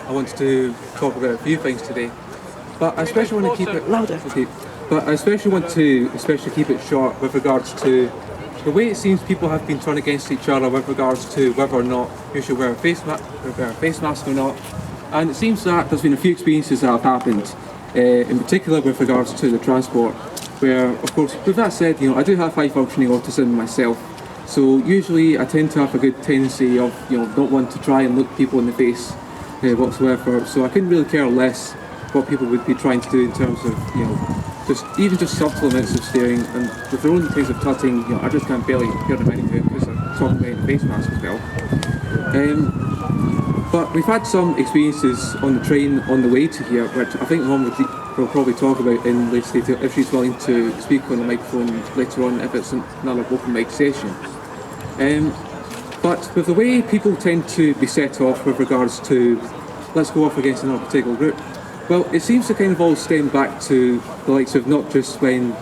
I wanted to talk about a few things today, but I especially want to keep it louder. Okay. But I especially want to keep it short with regards to the way it seems people have been turned against each other with regards to whether or not you should wear a face mask or not. And it seems that there's been a few experiences that have happened, in particular with regards to the transport, where, of course, with that said, I do have high functioning autism myself. So usually I tend to have a good tendency of, not wanting to try and look people in the face whatsoever. So I couldn't really care less what people would be trying to do in terms of, just subtle amounts of staring, and with their own things of tutting, I just can't barely hear them anyway because they're talking about the face mask as well. But we've had some experiences on the train on the way to here, which I think Mum will probably talk about in later detail if she's willing to speak on the microphone later on, if it's another open mic session. But with the way people tend to be set off with regards to let's go off against another particular group, well, it seems to kind of all stem back to the likes of not just when,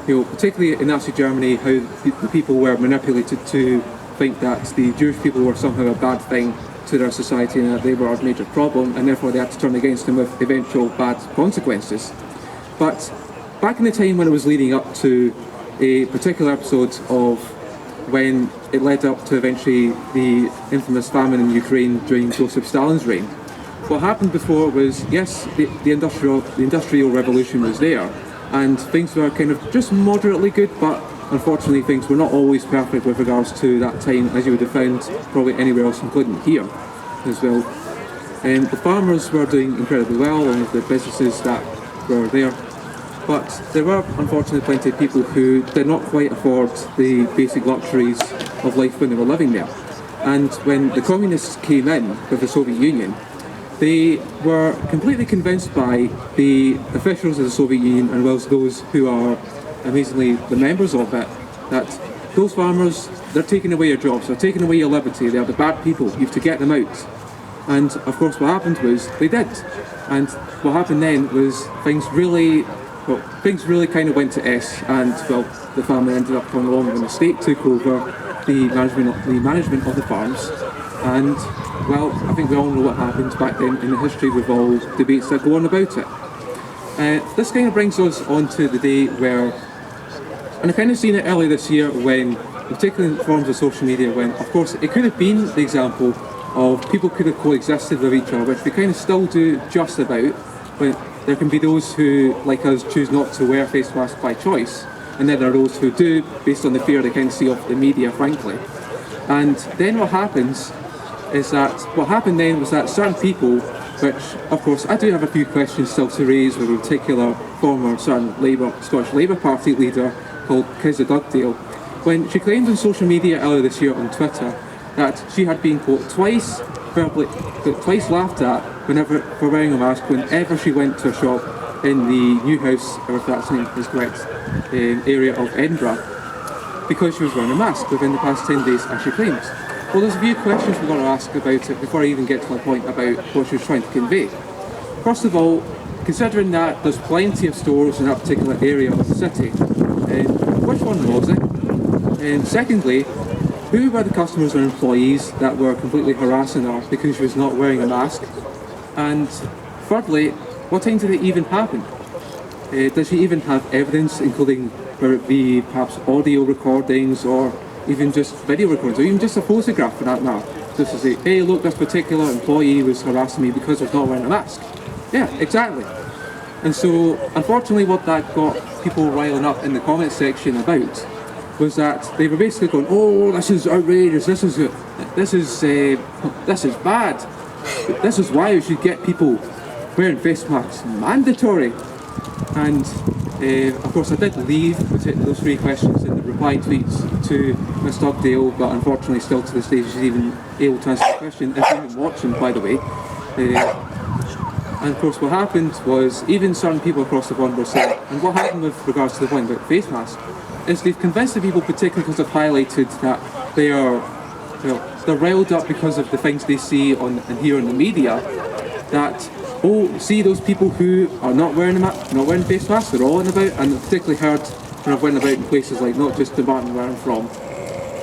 particularly in Nazi Germany, how the people were manipulated to think that the Jewish people were somehow a bad thing to their society and that they were a major problem, and therefore they had to turn against them with eventual bad consequences. But back in the time when it was leading up to a particular episode of when it led up to eventually the infamous famine in Ukraine during Joseph Stalin's reign, what happened before was, yes, the industrial revolution was there, and things were kind of just moderately good, but unfortunately things were not always perfect with regards to that time, as you would have found probably anywhere else, including here as well. The farmers were doing incredibly well, and the businesses that were there, but there were unfortunately plenty of people who did not quite afford the basic luxuries of life when they were living there. And when the communists came in with the Soviet Union, they were completely convinced by the officials of the Soviet Union, and well as those who are amazingly the members of it, that those farmers, they're taking away your jobs, they're taking away your liberty, they are the bad people, you have to get them out. And of course what happened was they did. And what happened then was things really kind of went to S, and well, the family ended up coming along when the state took over the management of the farms. And well, I think we all know what happened back then in the history with all debates that go on about it. This kind of brings us on to the day where, and I kind of seen it earlier this year when, particularly in forms of social media, when of course it could have been the example of people could have coexisted with each other, which they kind of still do just about, when there can be those who, like us, choose not to wear face masks by choice, and then there are those who do, based on the fear they kind of see off the media, frankly. And then what happened then was that certain people, which of course I do have a few questions still to raise with a particular former certain Scottish Labour Party leader called Kizza Dugdale, when she claimed on social media earlier this year on Twitter that she had been, quote, twice laughed at for wearing a mask whenever she went to a shop in the Newhouse, or if that's name is correct, area of Edinburgh, because she was wearing a mask within the past 10 days, as she claims. Well, there's a few questions we're going to ask about it before I even get to my point about what she was trying to convey. First of all, considering that there's plenty of stores in that particular area of the city, which one was it? And secondly, who were the customers or employees that were completely harassing her because she was not wearing a mask? And thirdly, what time did it even happen? Does she even have evidence, including whether it be perhaps audio recordings or even just video recordings, or even just a photograph for that matter, just to say, hey look, this particular employee was harassing me because I was not wearing a mask. Yeah, exactly. And so, unfortunately, what that got people riling up in the comment section about was that they were basically going, oh, this is outrageous, this is bad, this is why we should get people wearing face masks mandatory. And of course I did leave those three questions in the reply tweets to Ms Dugdale, but unfortunately still to this day she's even able to answer the question, if you're even watching, by the way. And of course what happened was, even certain people across the board were saying, and what happened with regards to the point about face masks, is they've convinced the people, particularly because they've highlighted that they are, they're riled up because of the things they see on and hear in the media, that, oh, see those people who are not wearing face masks, they're all in about, and I've particularly heard when I've went about in places like not just Dumbarton where I'm from,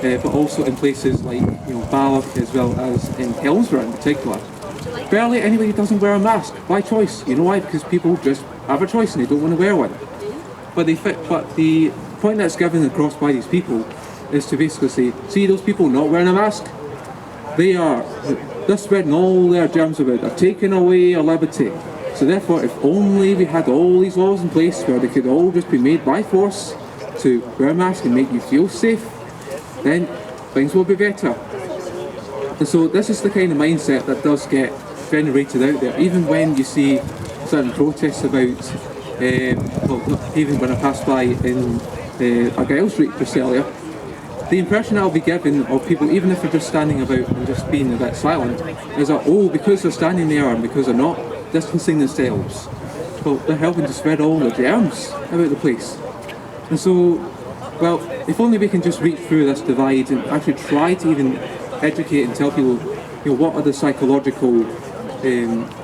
but also in places like Balloch as well as in Hillsborough in particular, barely anybody doesn't wear a mask by choice. You know why? Because people just have a choice and they don't want to wear one. But the point that's given across by these people is to basically say, see those people not wearing a mask? They're spreading all their germs about. They're taking away our liberty. So therefore, if only we had all these laws in place where they could all just be made by force to wear a mask and make you feel safe, then things will be better. And so this is the kind of mindset that does get generated out there. Even when you see certain protests about, even when I passed by in Argyle Street just earlier, the impression I'll be given of people, even if they're just standing about and just being a bit silent, is that, oh, because they're standing there and because they're not distancing themselves, well, they're helping to spread all the germs about the place. And so, well, if only we can just reach through this divide and actually try to even educate and tell people, what are the psychological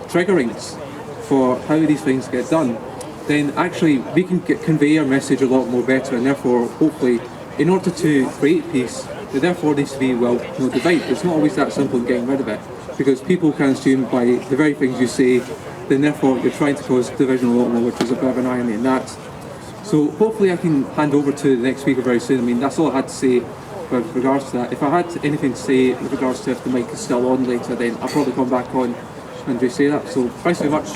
triggerings for how these things get done, then actually we can convey our message a lot more better, and therefore, hopefully, in order to create peace, there therefore needs to be, divide. It's not always that simple in getting rid of it, because people can assume by the very things you say, then therefore you're trying to cause division a lot more, which is a bit of an irony in that. So hopefully I can hand over to the next speaker very soon. I mean, that's all I had to say with regards to that. If I had anything to say with regards to if the mic is still on later, then I'll probably come back on and just say that. So thanks very much.